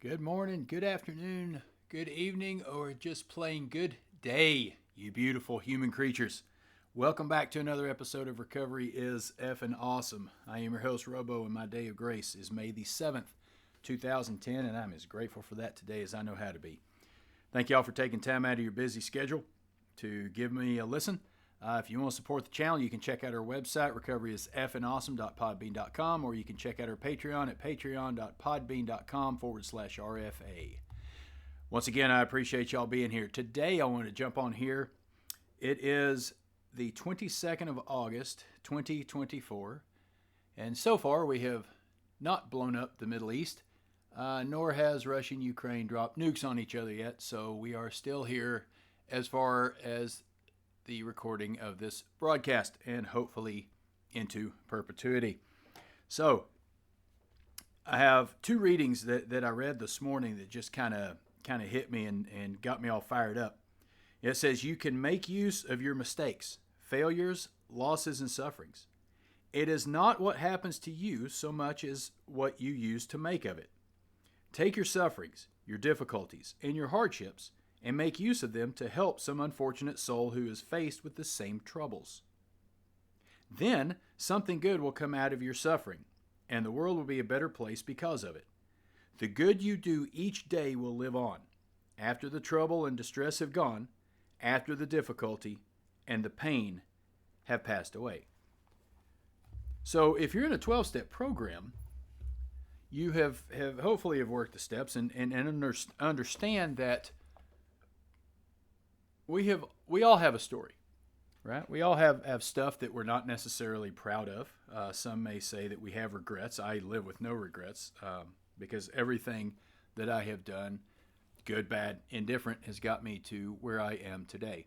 Good morning, good afternoon, good evening, or just plain good day, you beautiful human creatures. Welcome back to another episode of Recovery is Effin' Awesome. I am your host, Robo, and my day of grace is May the 7th, 2010, and I'm as grateful for that today as I know how to be. Thank y'all for taking time out of your busy schedule to give me a listen. If you want to support the channel, you can check out our website, recoveryiseffingawesome.podbean.com, or you can check out our Patreon at patreon.podbean.com/RFA. Once again, I appreciate y'all being here. Today, I want to jump on here. It is the 22nd of August, 2024, and so far we have not blown up the Middle East, nor has Russia and Ukraine dropped nukes on each other yet, so we are still here as far as the recording of this broadcast and hopefully into perpetuity. So I have two readings that I read this morning that just kind of hit me and got me all fired up. It says, you can make use of your mistakes, failures, losses, and sufferings. It is not what happens to you so much as what you use to make of it. Take your sufferings, your difficulties, and your hardships and make use of them to help some unfortunate soul who is faced with the same troubles. Then something good will come out of your suffering, and the world will be a better place because of it. The good you do each day will live on, after the trouble and distress have gone, after the difficulty and the pain have passed away. So if you're in a 12-step program, you have hopefully have worked the steps and understand that we all have a story, right? We all have stuff that we're not necessarily proud of. Some may say that we have regrets. I live with no regrets because everything that I have done, good, bad, indifferent, has got me to where I am today.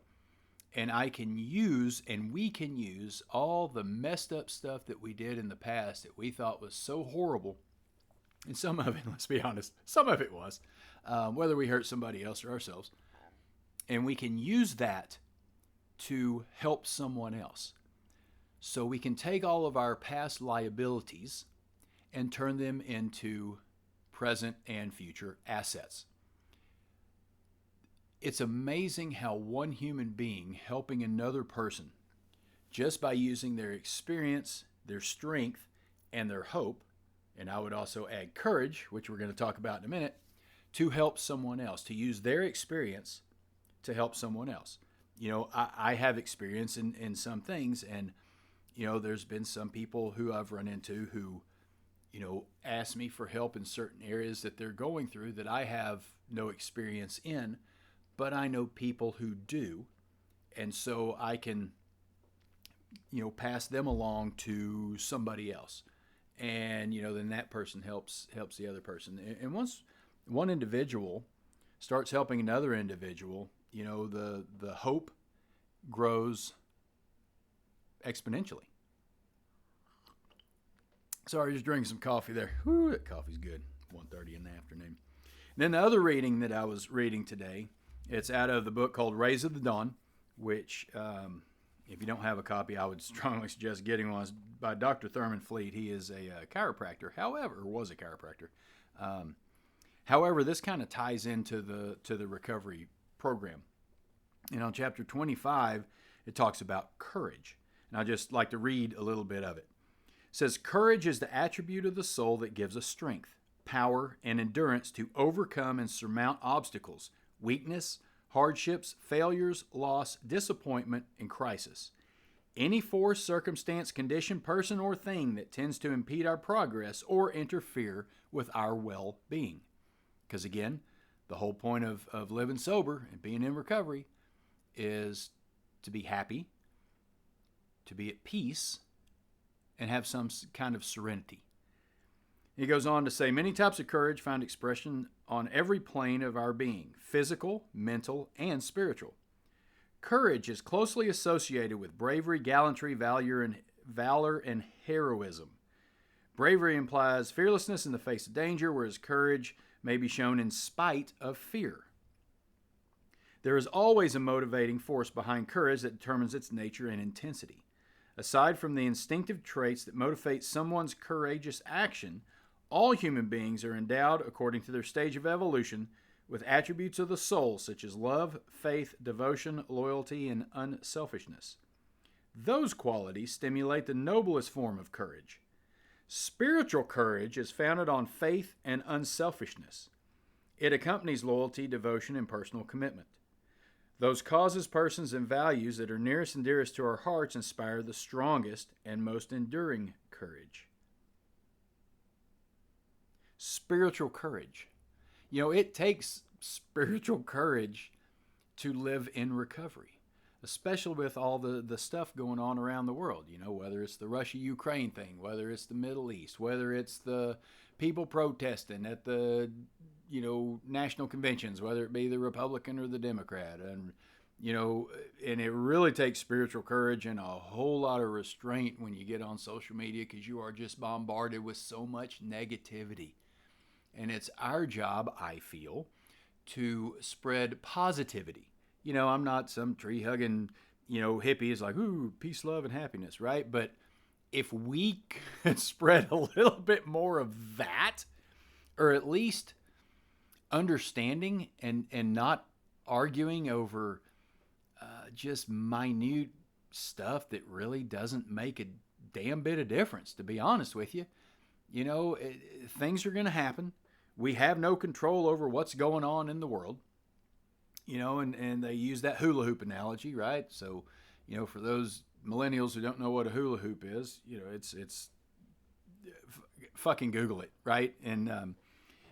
And we can use all the messed up stuff that we did in the past that we thought was so horrible. And some of it, let's be honest, some of it was, whether we hurt somebody else or ourselves. And we can use that to help someone else. So we can take all of our past liabilities and turn them into present and future assets. It's amazing how one human being helping another person, just by using their experience, their strength, and their hope, and I would also add courage, which we're going to talk about in a minute, to help someone else, to use their experience to help someone else. You know, I have experience in some things, and, you know, there's been some people who I've run into who, you know, ask me for help in certain areas that they're going through that I have no experience in, but I know people who do, and so I can, you know, pass them along to somebody else. And, you know, then that person helps the other person. And once one individual starts helping another individual, you know, the hope grows exponentially. Sorry, just drinking some coffee there. Whew, that coffee's good. 1:30 in the afternoon. And then the other reading that I was reading today, it's out of the book called Rays of the Dawn, which, if you don't have a copy, I would strongly suggest getting one. It's by Dr. Thurman Fleet. He is a chiropractor, was a chiropractor. However, this kind of ties into the recovery program. And on chapter 25, it talks about courage. And I'd just like to read a little bit of it. It says, courage is the attribute of the soul that gives us strength, power, and endurance to overcome and surmount obstacles, weakness, hardships, failures, loss, disappointment, and crisis. Any force, circumstance, condition, person, or thing that tends to impede our progress or interfere with our well-being. Because again, the whole point of living sober and being in recovery is to be happy, to be at peace, and have some kind of serenity. He goes on to say, many types of courage find expression on every plane of our being, physical, mental, and spiritual. Courage is closely associated with bravery, gallantry, valor, and heroism. Bravery implies fearlessness in the face of danger, whereas courage may be shown in spite of fear. There is always a motivating force behind courage that determines its nature and intensity. Aside from the instinctive traits that motivate someone's courageous action, All human beings are endowed, according to their stage of evolution, with attributes of the soul such as love, faith, devotion, loyalty, and unselfishness. Those qualities stimulate the noblest form of courage. Spiritual courage is founded on faith and unselfishness. It accompanies loyalty, devotion, and personal commitment. Those causes, persons, and values that are nearest and dearest to our hearts inspire the strongest and most enduring courage. Spiritual courage. You know, it takes spiritual courage to live in recovery, especially with all the stuff going on around the world. You know, whether it's the Russia-Ukraine thing, whether it's the Middle East, whether it's the people protesting at the, national conventions, whether it be the Republican or the Democrat. And, and it really takes spiritual courage and a whole lot of restraint when you get on social media, because you are just bombarded with so much negativity. And it's our job, I feel, to spread positivity. I'm not some tree-hugging, hippie is like, ooh, peace, love, and happiness, right? But if we could spread a little bit more of that, or at least understanding and not arguing over just minute stuff that really doesn't make a damn bit of difference, to be honest with you. Things are going to happen. We have no control over what's going on in the world. And they use that hula hoop analogy, right? So, for those millennials who don't know what a hula hoop is, it's fucking Google it, right? And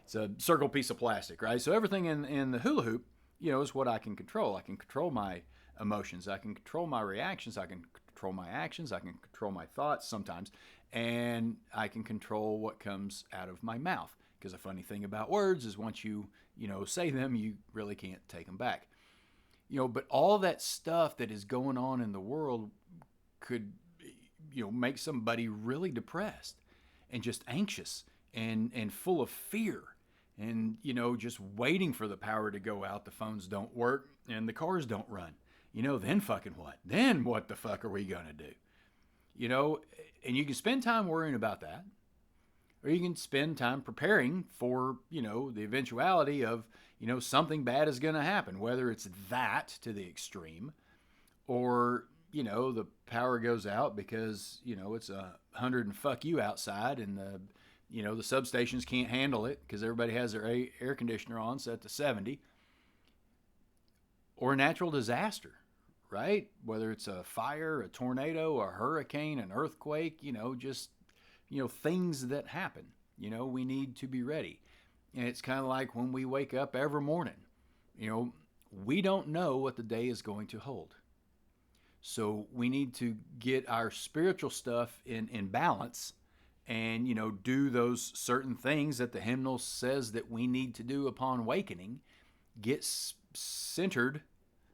it's a circle piece of plastic, right? So everything in the hula hoop, is what I can control. I can control my emotions. I can control my reactions. I can control my actions. I can control my thoughts sometimes. And I can control what comes out of my mouth. Because the funny thing about words is once you say them, you really can't take them back. But all that stuff that is going on in the world could, make somebody really depressed and just anxious and full of fear and, just waiting for the power to go out. The phones don't work and the cars don't run. Then fucking what? Then what the fuck are we going to do? And you can spend time worrying about that. Or you can spend time preparing for, the eventuality of, something bad is going to happen, whether it's that to the extreme or, the power goes out because, it's 100 and fuck you outside and the substations can't handle it because everybody has their air conditioner on set to 70. Or a natural disaster, right? Whether it's a fire, a tornado, a hurricane, an earthquake, just things that happen. We need to be ready. And it's kind of like when we wake up every morning. We don't know what the day is going to hold. So we need to get our spiritual stuff in balance and, do those certain things that the hymnal says that we need to do upon awakening. Get centered,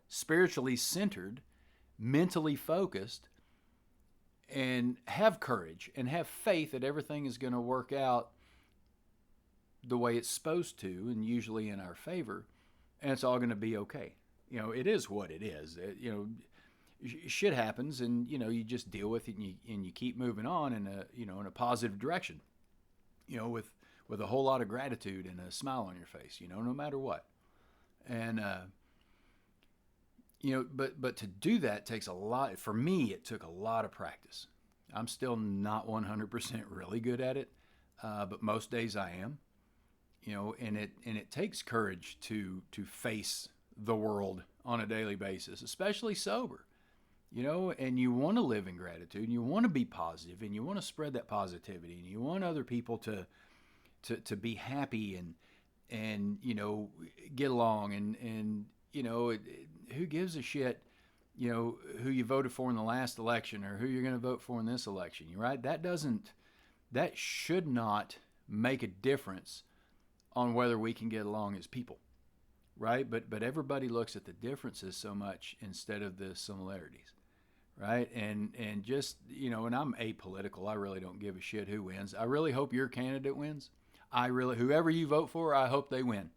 spiritually centered, mentally focused, and have courage and have faith that everything is going to work out the way it's supposed to and usually in our favor, and it's all going to be okay. It is what it is. Shit happens and, you just deal with it and you keep moving on in a positive direction, with a whole lot of gratitude and a smile on your face, no matter what. And, but to do that takes a lot. For me, it took a lot of practice. I'm still not 100% really good at it, but most days I am. And it takes courage to face the world on a daily basis, especially sober. And you want to live in gratitude, and you want to be positive, and you want to spread that positivity, and you want other people to be happy and get along and who gives a shit, who you voted for in the last election or who you're going to vote for in this election, right? That should not make a difference on whether we can get along as people, right? But everybody looks at the differences so much instead of the similarities, right? And just, and I'm apolitical. I really don't give a shit who wins. I really hope your candidate wins. Whoever you vote for, I hope they win.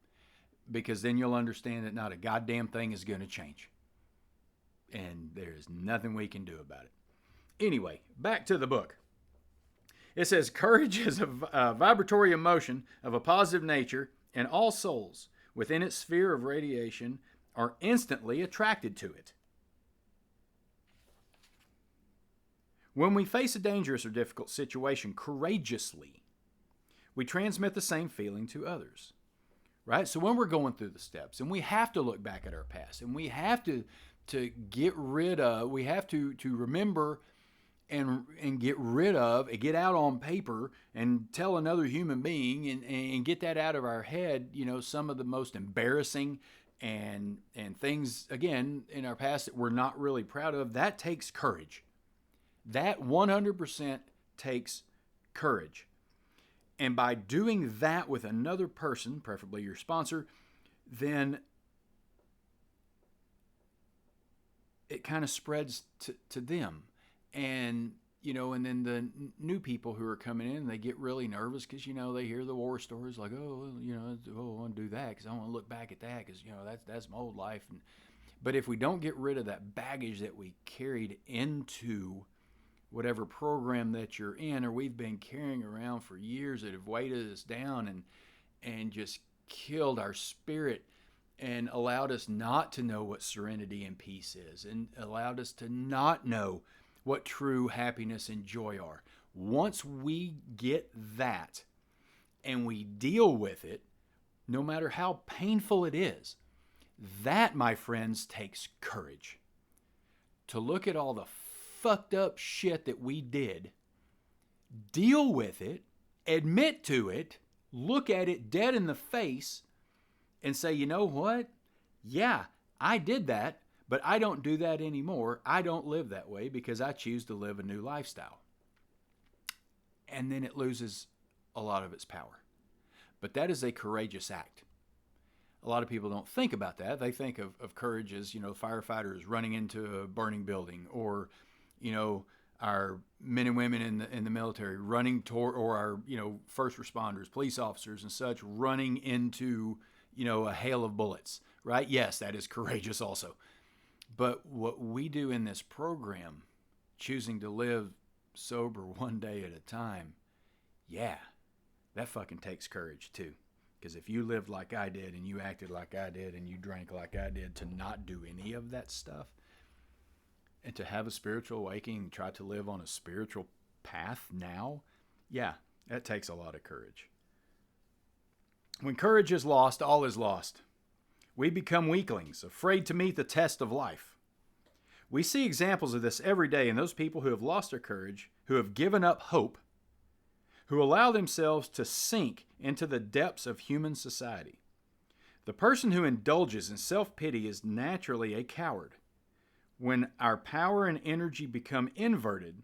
Because then you'll understand that not a goddamn thing is going to change. And there's nothing we can do about it. Anyway, back to the book. It says, courage is a vibratory emotion of a positive nature, and all souls within its sphere of radiation are instantly attracted to it. When we face a dangerous or difficult situation courageously, we transmit the same feeling to others. Right? So when we're going through the steps, and we have to look back at our past, and we have to get rid of, we have to remember and get rid of, and get out on paper and tell another human being and get that out of our head, some of the most embarrassing and things, again, in our past that we're not really proud of. That takes courage. That 100% takes courage. And by doing that with another person, preferably your sponsor, then it kind of spreads to them. And, and then the new people who are coming in, they get really nervous because, they hear the war stories like, I want to do that because I want to look back at that because, that's my old life. But if we don't get rid of that baggage that we carried into whatever program that you're in, or we've been carrying around for years that have weighted us down and just killed our spirit and allowed us not to know what serenity and peace is, and allowed us to not know what true happiness and joy are. Once we get that and we deal with it, no matter how painful it is, that, my friends, takes courage. To look at all the fucked up shit that we did, deal with it, admit to it, look at it dead in the face, and say, you know what? Yeah, I did that, but I don't do that anymore. I don't live that way because I choose to live a new lifestyle. And then it loses a lot of its power. But that is a courageous act. A lot of people don't think about that. They think of courage as, firefighters running into a burning building, or our men and women in the military running toward, or our, first responders, police officers and such, running into, a hail of bullets, right? Yes, that is courageous also. But what we do in this program, choosing to live sober one day at a time, yeah, that fucking takes courage too. Because if you lived like I did, and you acted like I did, and you drank like I did, to not do any of that stuff, and to have a spiritual awakening and try to live on a spiritual path now, yeah, that takes a lot of courage. When courage is lost, all is lost. We become weaklings, afraid to meet the test of life. We see examples of this every day in those people who have lost their courage, who have given up hope, who allow themselves to sink into the depths of human society. The person who indulges in self-pity is naturally a coward. When our power and energy become inverted,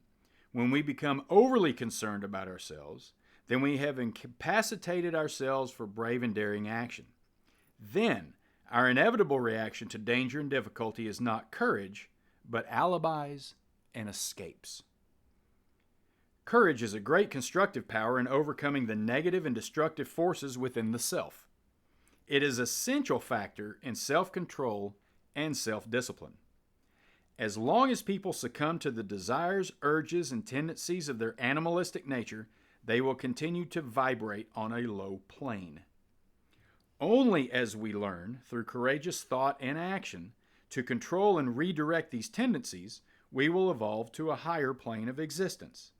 when we become overly concerned about ourselves, then we have incapacitated ourselves for brave and daring action. Then, our inevitable reaction to danger and difficulty is not courage, but alibis and escapes. Courage is a great constructive power in overcoming the negative and destructive forces within the self. It is an essential factor in self-control and self-discipline. As long as people succumb to the desires, urges, and tendencies of their animalistic nature, they will continue to vibrate on a low plane. Only as we learn, through courageous thought and action, to control and redirect these tendencies, we will evolve to a higher plane of existence.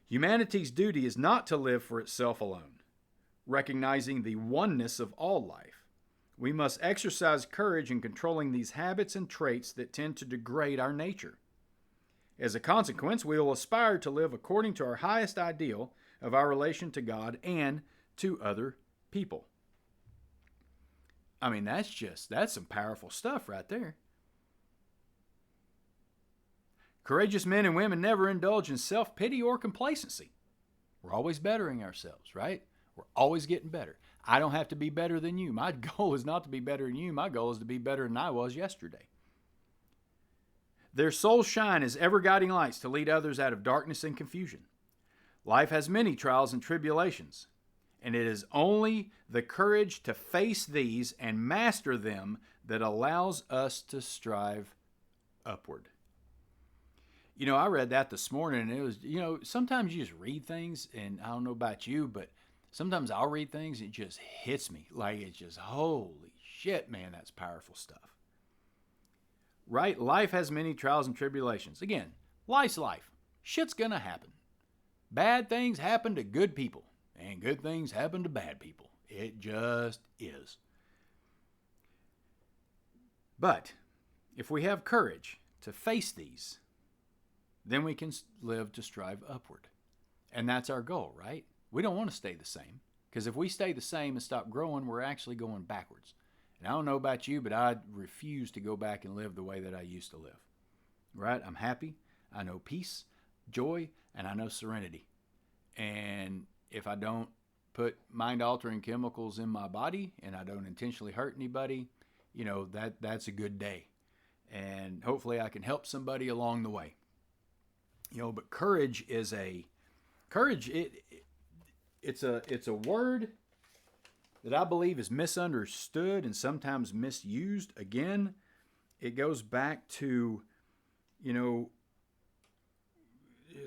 Humanity's duty is not to live for itself alone, recognizing the oneness of all life. We must exercise courage in controlling these habits and traits that tend to degrade our nature. As a consequence, we will aspire to live according to our highest ideal of our relation to God and to other people. I mean, that's some powerful stuff right there. Courageous men and women never indulge in self-pity or complacency. We're always bettering ourselves, right? We're always getting better. I don't have to be better than you. My goal is not to be better than you. My goal is to be better than I was yesterday. Their souls shine as ever-guiding lights to lead others out of darkness and confusion. Life has many trials and tribulations, and it is only the courage to face these and master them that allows us to strive upward. I read that this morning, and it was, sometimes you just read things, and I don't know about you, but sometimes I'll read things, and it just hits me. Like, it's just, holy shit, man, that's powerful stuff. Right? Life has many trials and tribulations. Again, life's life. Shit's gonna happen. Bad things happen to good people, and good things happen to bad people. It just is. But if we have courage to face these, then we can live to strive upward. And that's our goal, right? We don't want to stay the same. Because if we stay the same and stop growing, we're actually going backwards. And I don't know about you, but I refuse to go back and live the way that I used to live. Right? I'm happy. I know peace, joy, and I know serenity. And if I don't put mind-altering chemicals in my body and I don't intentionally hurt anybody, that's a good day. And hopefully I can help somebody along the way. But courage is it's a word that I believe is misunderstood and sometimes misused. Again, it goes back to, it's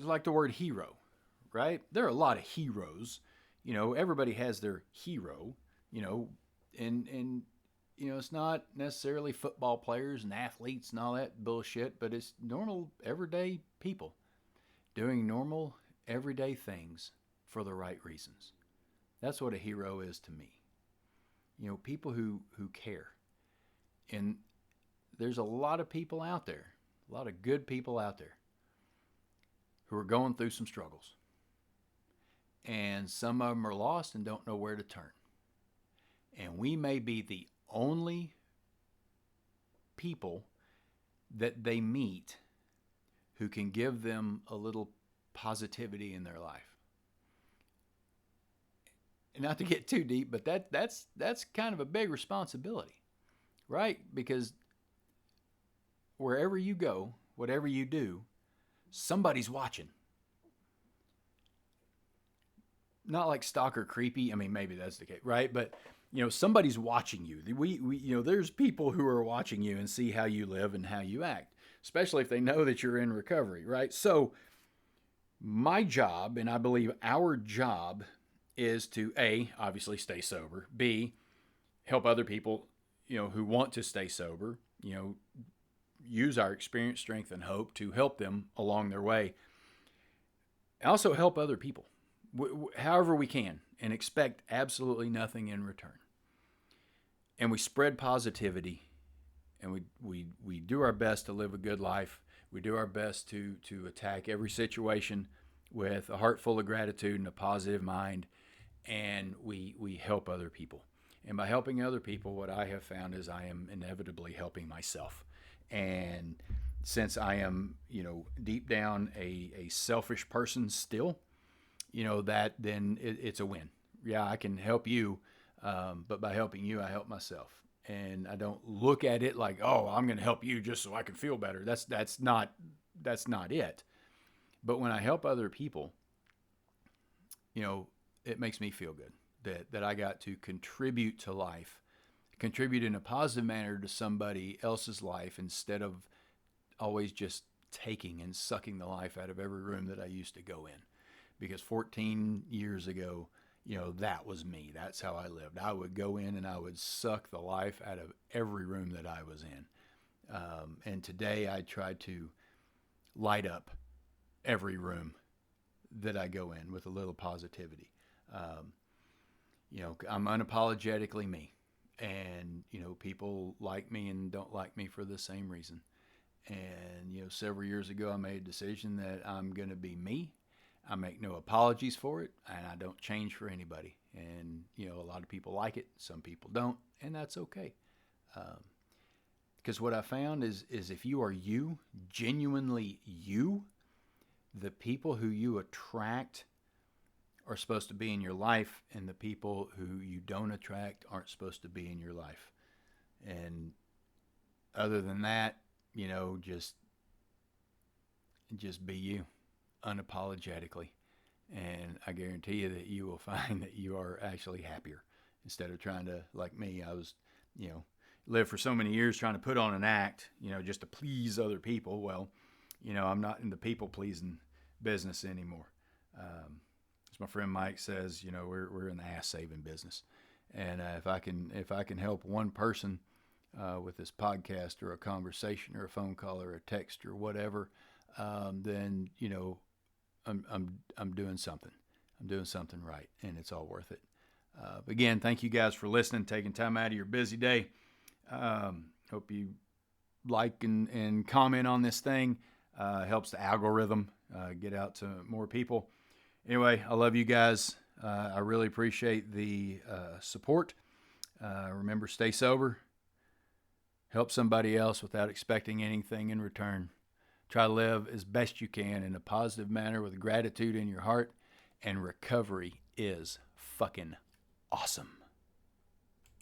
like the word hero, right? There are a lot of heroes. Everybody has their hero, and it's not necessarily football players and athletes and all that bullshit, but it's normal, everyday people doing normal, everyday things for the right reasons. That's what a hero is to me. People who care. And there's a lot of people out there, a lot of good people out there who are going through some struggles. And some of them are lost and don't know where to turn. And we may be the only people that they meet who can give them a little positivity in their life. And not to get too deep, but that's kind of a big responsibility, right? Because wherever you go, whatever you do, somebody's watching. Not like stalker creepy. I mean, maybe that's the case, right? But somebody's watching you. We there's people who are watching you and see how you live and how you act, especially if they know that you're in recovery, right? So my job, and I believe our job, is to A, obviously stay sober, B, help other people, who want to stay sober, use our experience, strength, and hope to help them along their way. Also help other people, however we can, and expect absolutely nothing in return. And we spread positivity, and we do our best to live a good life. We do our best to attack every situation with a heart full of gratitude and a positive mind, and we help other people. And by helping other people, what I have found is I am inevitably helping myself. And since I am, deep down a selfish person still, that then it's a win. Yeah, I can help you, but by helping you, I help myself. And I don't look at it like, oh, I'm going to help you just so I can feel better. That's not it. But when I help other people, it makes me feel good that I got to contribute to life, contribute in a positive manner to somebody else's life instead of always just taking and sucking the life out of every room that I used to go in. Because 14 years ago, that was me. That's how I lived. I would go in and I would suck the life out of every room that I was in. And today I try to light up every room that I go in with a little positivity. I'm unapologetically me. And, people like me and don't like me for the same reason. And, several years ago, I made a decision that I'm going to be me. I make no apologies for it, and I don't change for anybody. And, a lot of people like it. Some people don't, and that's okay. Because what I found is if you are you, genuinely you, the people who you attract are supposed to be in your life, and the people who you don't attract aren't supposed to be in your life. And other than that, just be you, unapologetically. And I guarantee you that you will find that you are actually happier instead of trying to, like me, I was, lived for so many years trying to put on an act, just to please other people. Well, I'm not in the people pleasing business anymore. As my friend Mike says, we're in the ass saving business. And if I can help one person with this podcast or a conversation or a phone call or a text or whatever, then I'm doing something. I'm doing something right, and it's all worth it. Again, thank you guys for listening, taking time out of your busy day. Hope you like and comment on this thing. Helps the algorithm get out to more people. Anyway, I love you guys. I really appreciate the support. Remember, stay sober. Help somebody else without expecting anything in return. Try to live as best you can in a positive manner with gratitude in your heart. And recovery is fucking awesome.